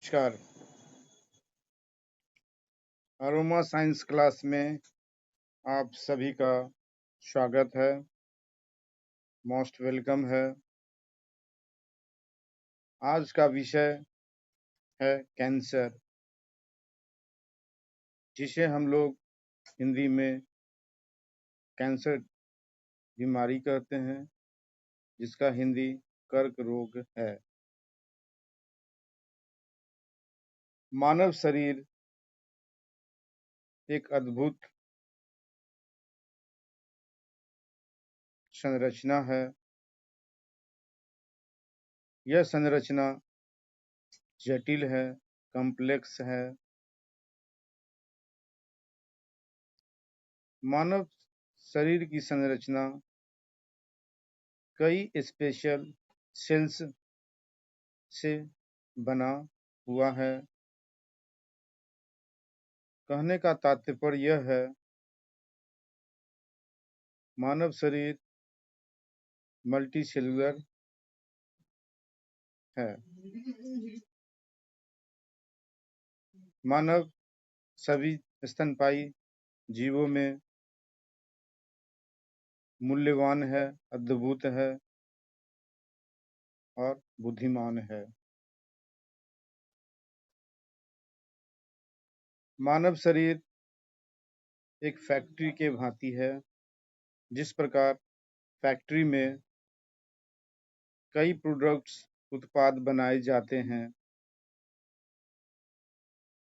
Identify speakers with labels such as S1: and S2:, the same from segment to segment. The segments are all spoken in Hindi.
S1: नमस्कार। अरोमा साइंस क्लास में आप सभी का स्वागत है। मोस्ट वेलकम है। आज का विषय है कैंसर, जिसे हम लोग हिंदी में कैंसर बीमारी कहते हैं, जिसका हिंदी कर्क रोग है। मानव शरीर एक अद्भुत संरचना है। यह संरचना जटिल है, कॉम्प्लेक्स है। मानव शरीर की संरचना कई स्पेशल सेल्स से बना हुआ है। कहने का तात्पर्य यह है, मानव शरीर मल्टीसेलुलर है। मानव सभी स्तनपायी जीवों में मूल्यवान है, अद्भुत है और बुद्धिमान है। मानव शरीर एक फैक्ट्री के भांति है। जिस प्रकार फैक्ट्री में कई प्रोडक्ट्स उत्पाद बनाए जाते हैं,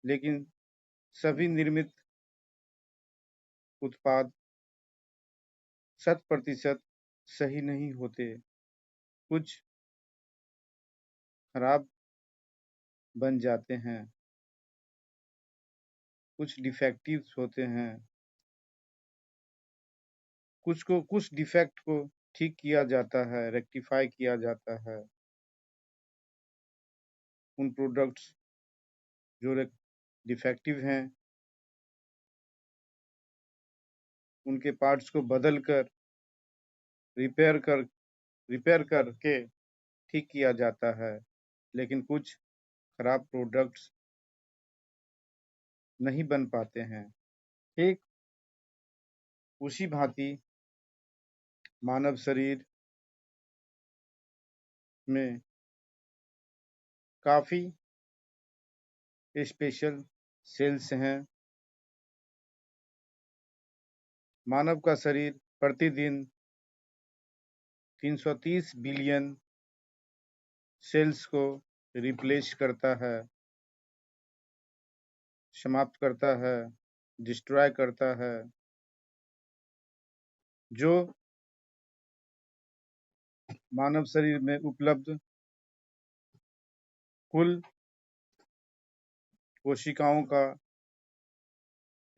S1: लेकिन सभी निर्मित उत्पाद 100% सही नहीं होते। कुछ खराब बन जाते हैं, कुछ डिफेक्टिव्स होते हैं। कुछ डिफेक्ट को ठीक किया जाता है, रेक्टिफाई किया जाता है। उन प्रोडक्ट्स जो डिफेक्टिव हैं, उनके पार्ट्स को बदलकर रिपेयर करके ठीक किया जाता है। लेकिन कुछ खराब प्रोडक्ट्स नहीं बन पाते हैं। ठीक उसी भांति मानव शरीर में काफी स्पेशल सेल्स हैं। मानव का शरीर प्रतिदिन 330 बिलियन सेल्स को रिप्लेस करता है, समाप्त करता है, डिस्ट्रॉय करता है। जो मानव शरीर में उपलब्ध कुल कोशिकाओं का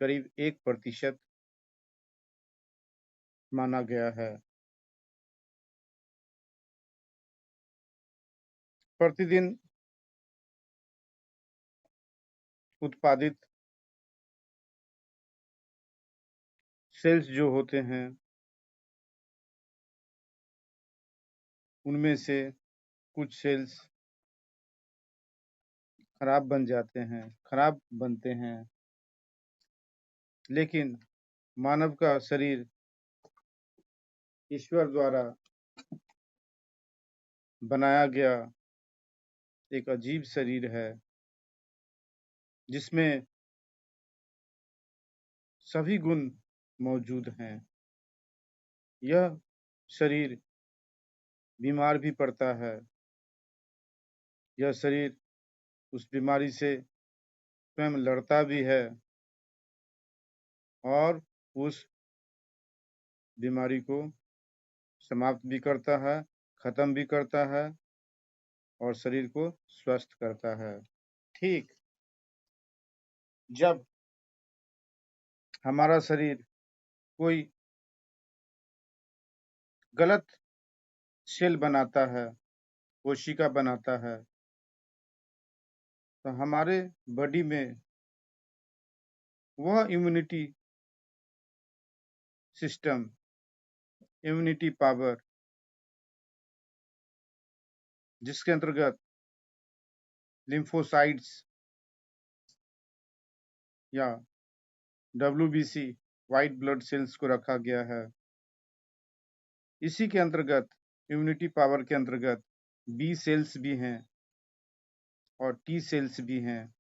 S1: करीब 1% माना गया है। प्रतिदिन उत्पादित सेल्स जो होते हैं, उनमें से कुछ सेल्स खराब बन जाते हैं, खराब बनते हैं। लेकिन मानव का शरीर ईश्वर द्वारा बनाया गया एक अजीब शरीर है, जिसमें सभी गुण मौजूद हैं। यह शरीर बीमार भी पड़ता है। यह शरीर उस बीमारी से स्वयं लड़ता भी है और उस बीमारी को समाप्त भी करता है, खत्म भी करता है और शरीर को स्वस्थ करता है। ठीक जब हमारा शरीर कोई गलत सेल बनाता है, कोशिका बनाता है, तो हमारे बॉडी में वह इम्यूनिटी सिस्टम, इम्यूनिटी पावर, जिसके अंतर्गत लिम्फोसाइट्स या WBC व्हाइट ब्लड सेल्स को रखा गया है। इसी के अंतर्गत इम्यूनिटी पावर के अंतर्गत बी सेल्स भी हैं और टी सेल्स भी हैं।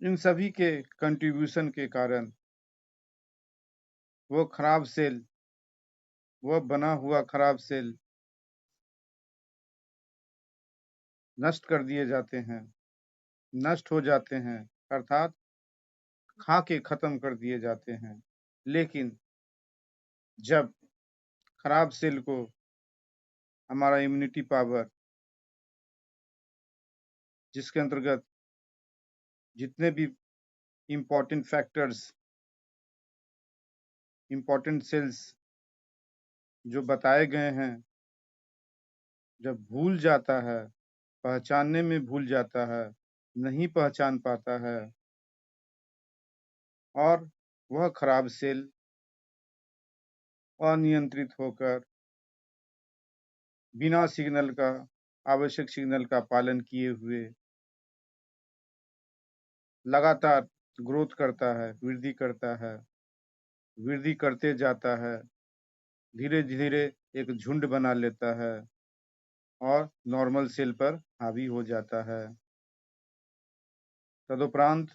S1: इन सभी के कंट्रीब्यूशन के कारण वो खराब सेल, वह बना हुआ खराब सेल नष्ट कर दिए जाते हैं, नष्ट हो जाते हैं, अर्थात खा के खत्म कर दिए जाते हैं। लेकिन जब खराब सेल को हमारा इम्यूनिटी पावर, जिसके अंतर्गत जितने भी इम्पोर्टेंट फैक्टर्स, इम्पोर्टेंट सेल्स जो बताए गए हैं, जब भूल जाता है, पहचानने में भूल जाता है, नहीं पहचान पाता है और वह खराब सेल अनियंत्रित होकर बिना सिग्नल का, आवश्यक सिग्नल का पालन किए हुए लगातार ग्रोथ करता है, वृद्धि करता है, वृद्धि करते जाता है, धीरे धीरे एक झुंड बना लेता है और नॉर्मल सेल पर हावी हो जाता है। तदुपरांत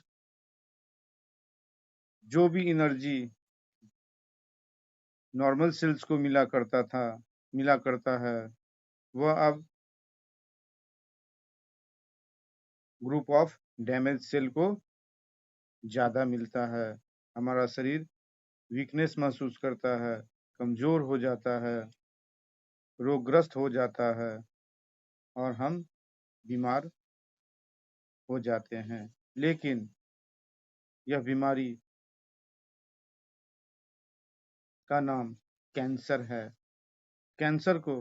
S1: जो भी एनर्जी नॉर्मल सेल्स को मिला करता है, वह अब ग्रुप ऑफ डैमेज सेल को ज्यादा मिलता है। हमारा शरीर वीकनेस महसूस करता है, कमजोर हो जाता है, रोगग्रस्त हो जाता है और हम बीमार हो जाते हैं। लेकिन यह बीमारी का नाम कैंसर है। कैंसर को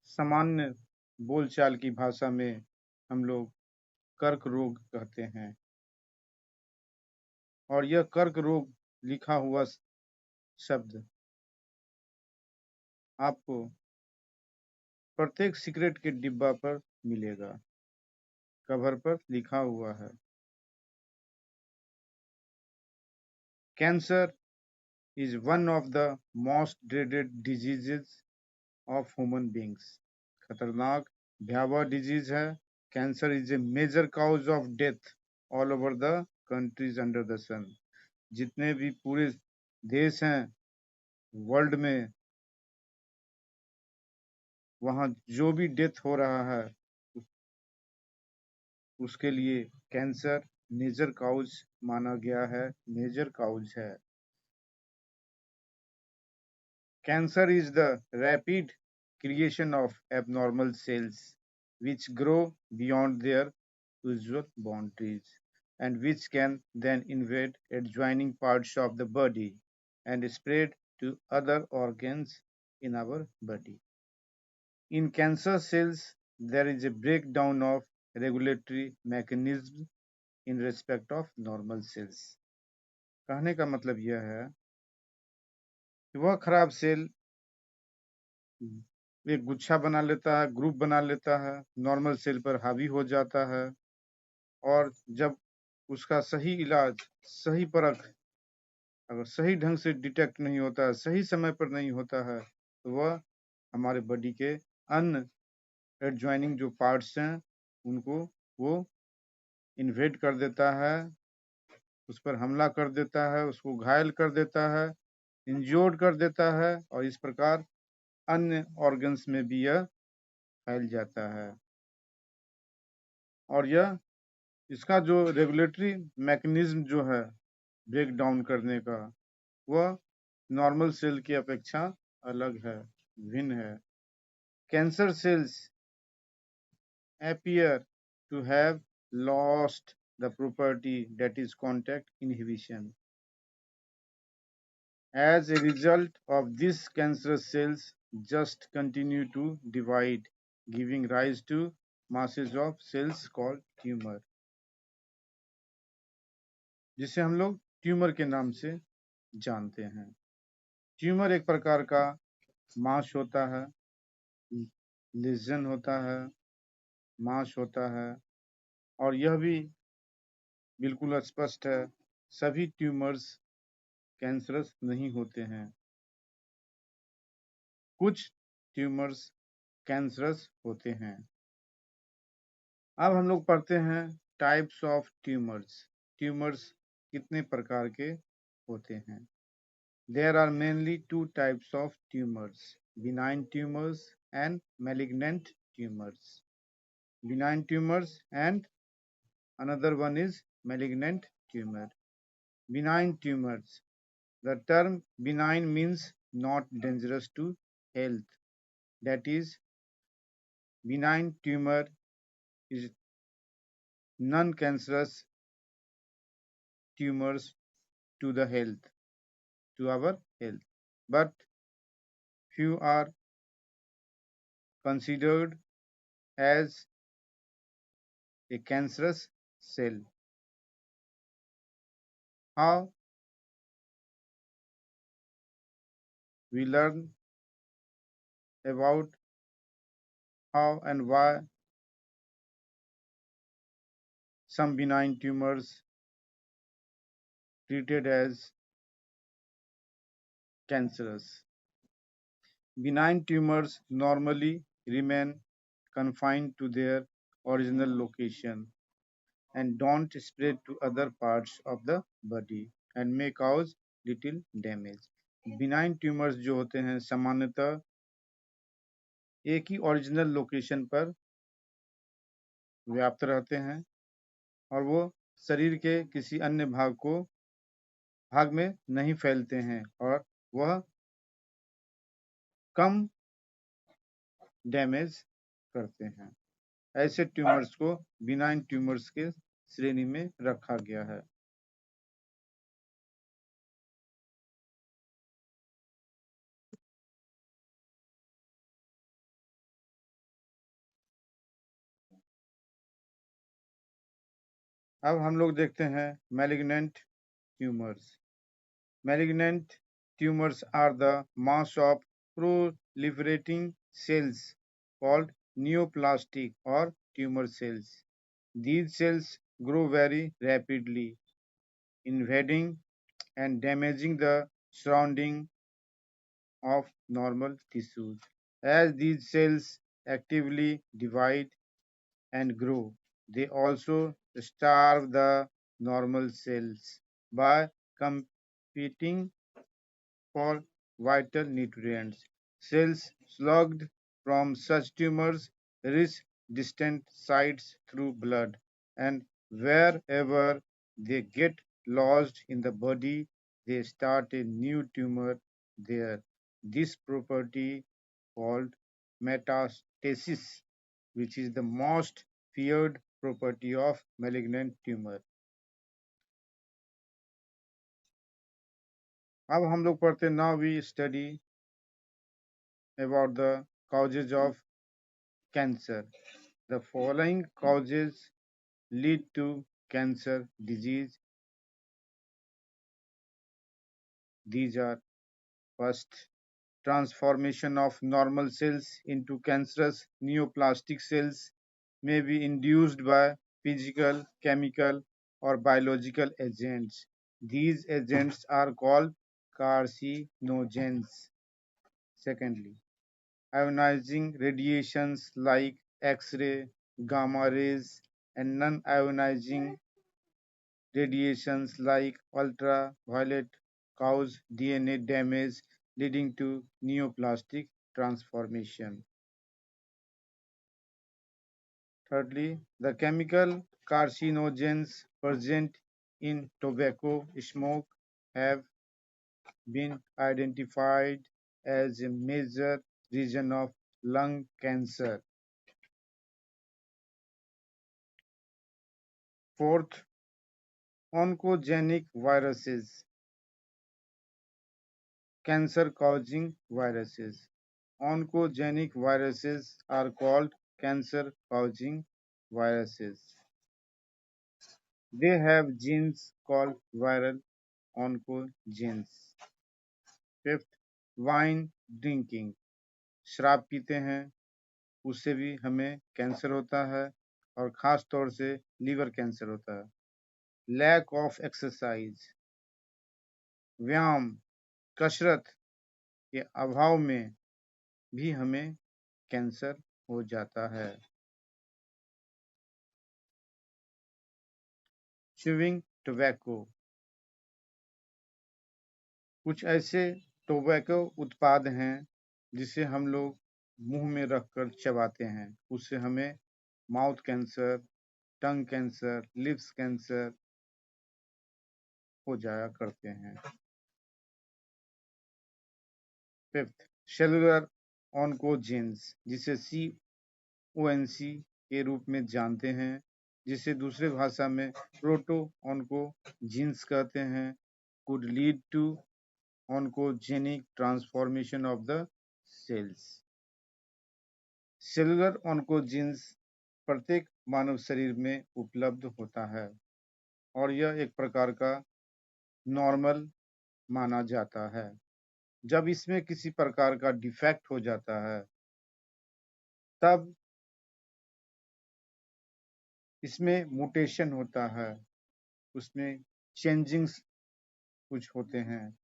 S1: सामान्य बोलचाल की भाषा में हम लोग कर्क रोग कहते हैं और यह कर्क रोग लिखा हुआ शब्द आपको प्रत्येक सिगरेट के डिब्बा पर मिलेगा, कवर पर लिखा हुआ है। Cancer is one of the most dreaded diseases of human beings. खतरनाक भयावह डिजीज है। Cancer is a major cause of death all over the countries under the sun. जितने भी पूरे देश हैं वर्ल्ड में, वहाँ जो भी डेथ हो रहा है उसके लिए कैंसर मेजर काउज माना गया है, मेजर काउज है। Cancer is the rapid creation of abnormal cells which grow beyond their usual boundaries and which can then invade adjoining parts of the body and spread to other organs in our body. In cancer cells, there is a breakdown of regulatory mechanisms in respect of normal cells. कहने का मतलब यह है कि वह खराब सेल एक गुच्छा बना लेता है, ग्रुप बना लेता है, नॉर्मल सेल पर हावी हो जाता है और जब उसका सही इलाज, सही परख अगर सही ढंग से डिटेक्ट नहीं होता है, सही समय पर नहीं होता है, तो वह हमारे बॉडी के अन्य एडजॉइनिंग जो पार्ट्स हैं उनको वो इन्वेड कर देता है, उस पर हमला कर देता है, उसको घायल कर देता है, इंज्योर्ड कर देता है और इस प्रकार अन्य ऑर्गन्स में भी यह फैल जाता है। और यह इसका जो रेगुलेटरी मैकेनिज्म जो है ब्रेक डाउन करने का, वह नॉर्मल सेल की अपेक्षा अलग है, भिन्न है। Cancer cells appear to have lost the property that is contact inhibition. As a result of this, cancerous cells just continue to divide, giving rise to masses of cells called tumor, जिसे हम लोग ट्यूमर के नाम से जानते हैं। ट्यूमर एक प्रकार का मास होता है, लीजन होता है, मास होता है, और यह भी बिल्कुल स्पष्ट है, सभी ट्यूमर्स कैंसरस नहीं होते हैं। कुछ ट्यूमर्स कैंसरस होते हैं। अब हम लोग पढ़ते हैं टाइप्स ऑफ ट्यूमर्स। ट्यूमर्स कितने प्रकार के होते हैं? There are mainly two types of tumors, benign tumors and malignant tumors. Benign tumors and another one is malignant tumor. Benign tumors. The term benign means not dangerous to health. That is, benign tumor is non-cancerous tumors to the health, to our health. But few are considered as a cancerous cell. How we learn about how and why some benign tumors treated as cancerous. Benign tumors normally remain confined to their original location and don't spread to other parts of the body and may cause little damage. Benign tumors जो होते हैं सामान्यतः एक ही ओरिजिनल लोकेशन पर व्याप्त रहते हैं और वो शरीर के किसी अन्य भाग में नहीं फैलते हैं और वह कम डैमेज करते हैं। ऐसे ट्यूमर्स को बिनाइन ट्यूमर्स के श्रेणी में रखा गया है। अब हम लोग देखते हैं malignant tumours. Malignant tumours are the mass of proliferating cells called neoplastic or tumour cells. These cells grow very rapidly, invading and damaging the surrounding of normal tissues. As these cells actively divide and grow, they also starve the normal cells by competing for vital nutrients. Cells slugged from such tumors reach distant sites through blood, and wherever they get lodged in the body, they start a new tumor there. This property called metastasis, which is the most feared property of malignant tumor. अब हम लोग पढ़ते हैं now we study about the causes of cancer. The following causes lead to cancer disease. These are: first, transformation of normal cells into cancerous neoplastic cells may be induced by physical, chemical, or biological agents. These agents are called carcinogens. Secondly, ionizing radiations like X-ray, gamma rays, and non-ionizing radiations like ultraviolet cause DNA damage, leading to neoplastic transformation. Thirdly, the chemical carcinogens present in tobacco smoke have been identified as a major reason of lung cancer. Fourth, oncogenic viruses, cancer-causing viruses. Oncogenic viruses are called cancer-causing viruses. They have genes called viral oncogenes. Fifth, wine drinking. शराब पीते हैं, उससे भी हमें कैंसर होता है, और ख़ास तौर से लीवर कैंसर होता है। लैक ऑफ एक्सरसाइज, व्यायाम, कसरत के अभाव में भी हमें कैंसर हो जाता है। च्यूइंग टोबैको, कुछ ऐसे टोबैको उत्पाद हैं जिसे हम लोग मुंह में रखकर चबाते हैं, उससे हमें माउथ कैंसर, टंग कैंसर, लिप्स कैंसर हो जाया करते हैं। फिफ्थ, सेलुलर ऑन्कोजेंस, जिसे CONC के रूप में जानते हैं, जिसे दूसरे भाषा में प्रोटो ऑन्कोजीन्स कहते हैं, could lead to oncogenic transformation of the cells. Cellular oncogenes प्रत्येक मानव शरीर में उपलब्ध होता है, और यह एक प्रकार का नॉर्मल माना जाता है। जब इसमें किसी प्रकार का डिफेक्ट हो जाता है, तब इसमें म्यूटेशन होता है, उसमें चेंजिंग्स कुछ होते हैं,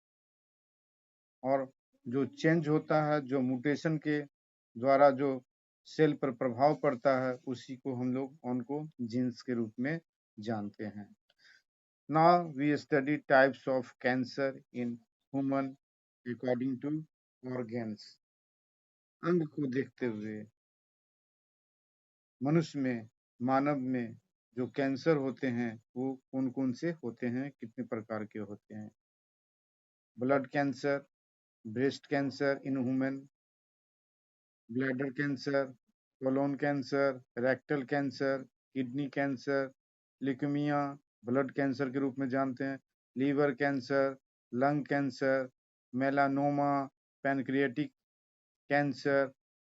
S1: और जो चेंज होता है, जो म्यूटेशन के द्वारा जो सेल पर प्रभाव पड़ता है, उसी को हम लोग ऑन्कोजीन्स के रूप में जानते हैं। Now we study types of cancer in human according to organs. अंग को देखते हुए मनुष्य में, मानव में जो कैंसर होते हैं वो कौन कौन से होते हैं, कितने प्रकार के होते हैं। Blood cancer, breast cancer in human, bladder cancer, colon cancer, rectal cancer, kidney cancer, leukaemia blood cancer के रूप में जानते हैं, liver cancer, lung cancer, melanoma, pancreatic cancer,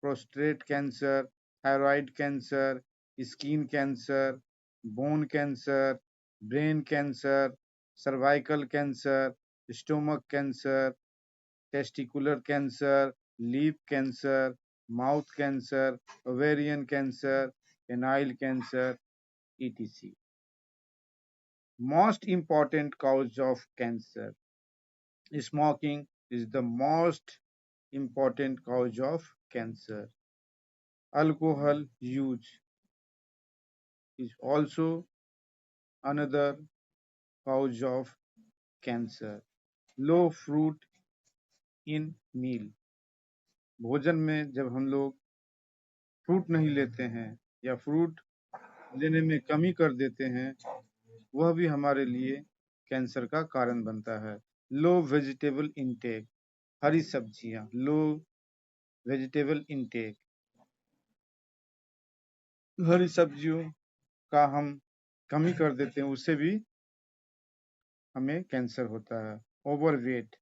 S1: prostate cancer, thyroid cancer, skin cancer, bone cancer, brain cancer, cervical cancer, stomach cancer, testicular cancer, lip cancer, mouth cancer, ovarian cancer, anal cancer, etc. Most important cause of cancer. Smoking is the most important cause of cancer. Alcohol use is also another cause of cancer. Low fruit in meal. भोजन में जब हम लोग फ्रूट नहीं लेते हैं या फ्रूट लेने में कमी कर देते हैं, वह भी हमारे लिए कैंसर का कारण बनता है। लो वेजिटेबल इंटेक, हरी सब्जियां, लो वेजिटेबल इंटेक, हरी सब्जियों का हम कमी कर देते हैं, उससे भी हमें कैंसर होता है। ओवरवेट,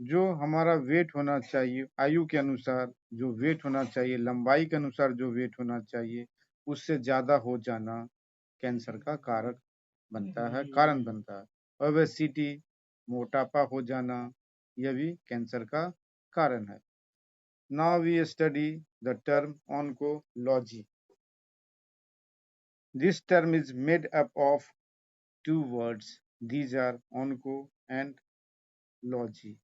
S1: जो हमारा वेट होना चाहिए, आयु के अनुसार जो वेट होना चाहिए, लंबाई के अनुसार जो वेट होना चाहिए, उससे ज्यादा हो जाना कैंसर का कारक बनता है, कारण बनता है। ओबेसिटी, मोटापा हो जाना, यह भी कैंसर का कारण है। Now we study the term oncology. This term is made up of two words. These are onco and logy.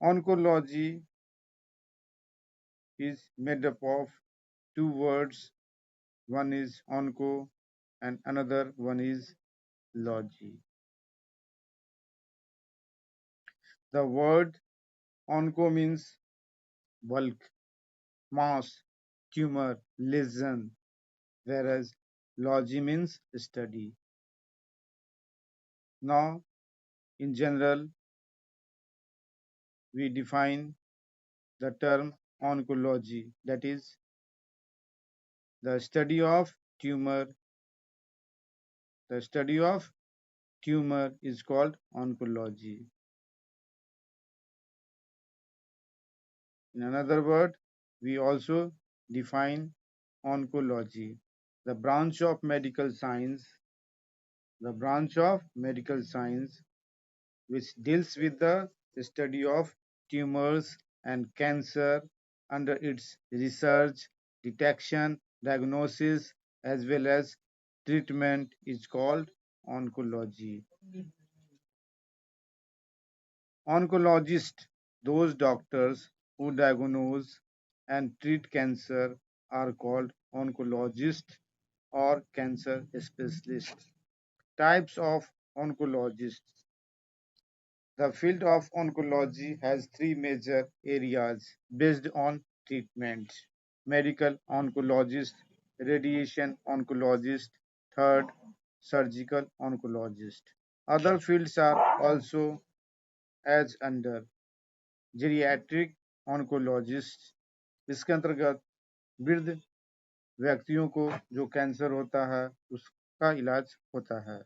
S1: Oncology is made up of two words. One is onco and another one is logy. The word onco means bulk, mass, tumor, lesion, whereas logy means study. Now, in general, we define the term oncology, that is the study of tumor. The study of tumor is called oncology. In another word, we also define oncology, the branch of medical science, which deals with the study of tumors and cancer under its research, detection, diagnosis, as well as treatment is called oncology. Oncologists, those doctors who diagnose and treat cancer, are called oncologists or cancer specialists. Types of oncologists. The field of oncology has three major areas based on treatment: medical oncologist, radiation oncologist, third, surgical oncologist. Other fields are also as under geriatric oncologist, इसके अंतर्गत वृद्ध व्यक्तियों को जो कैंसर होता है उसका इलाज होता है।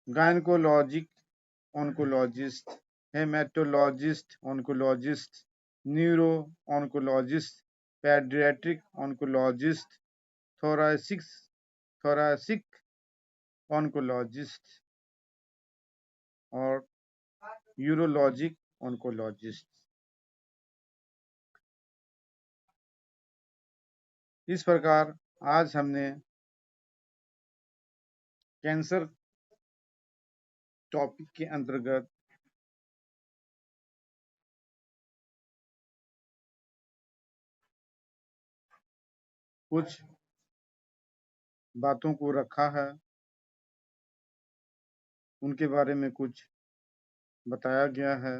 S1: Gynaecologic oncologist, haematologist oncologist, neuro oncologist, paediatric oncologist, thoracic oncologist और यूरोलॉजिक ऑन्कोलॉजिस्ट। इस प्रकार आज हमने कैंसर टॉपिक के अंतर्गत कुछ बातों को रखा है, उनके बारे में कुछ बताया गया है।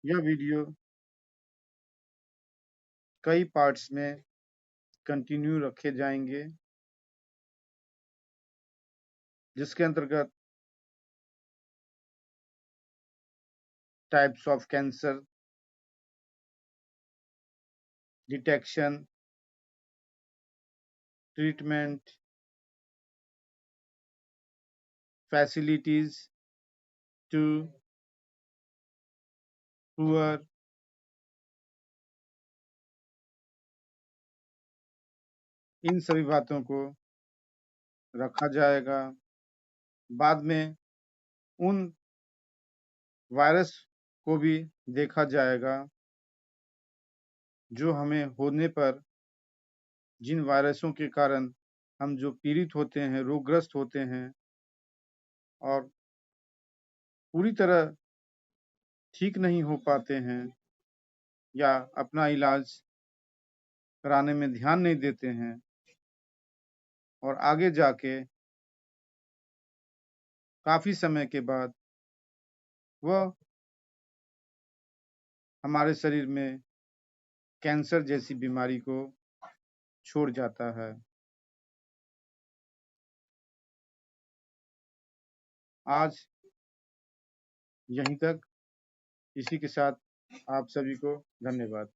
S1: यह वीडियो कई पार्ट्स में कंटिन्यू रखे जाएंगे, जिसके अंतर्गत types of cancer, detection, treatment, facilities to poor, इन सभी बातों को रखा जाएगा। बाद में उन वायरस को भी देखा जाएगा जो हमें होने पर, जिन वायरसों के कारण हम जो पीड़ित होते हैं, रोगग्रस्त होते हैं और पूरी तरह ठीक नहीं हो पाते हैं या अपना इलाज कराने में ध्यान नहीं देते हैं और आगे जाके काफी समय के बाद वह हमारे शरीर में कैंसर जैसी बीमारी को छोड़ जाता है। आज यहीं तक, इसी के साथ आप सभी को धन्यवाद।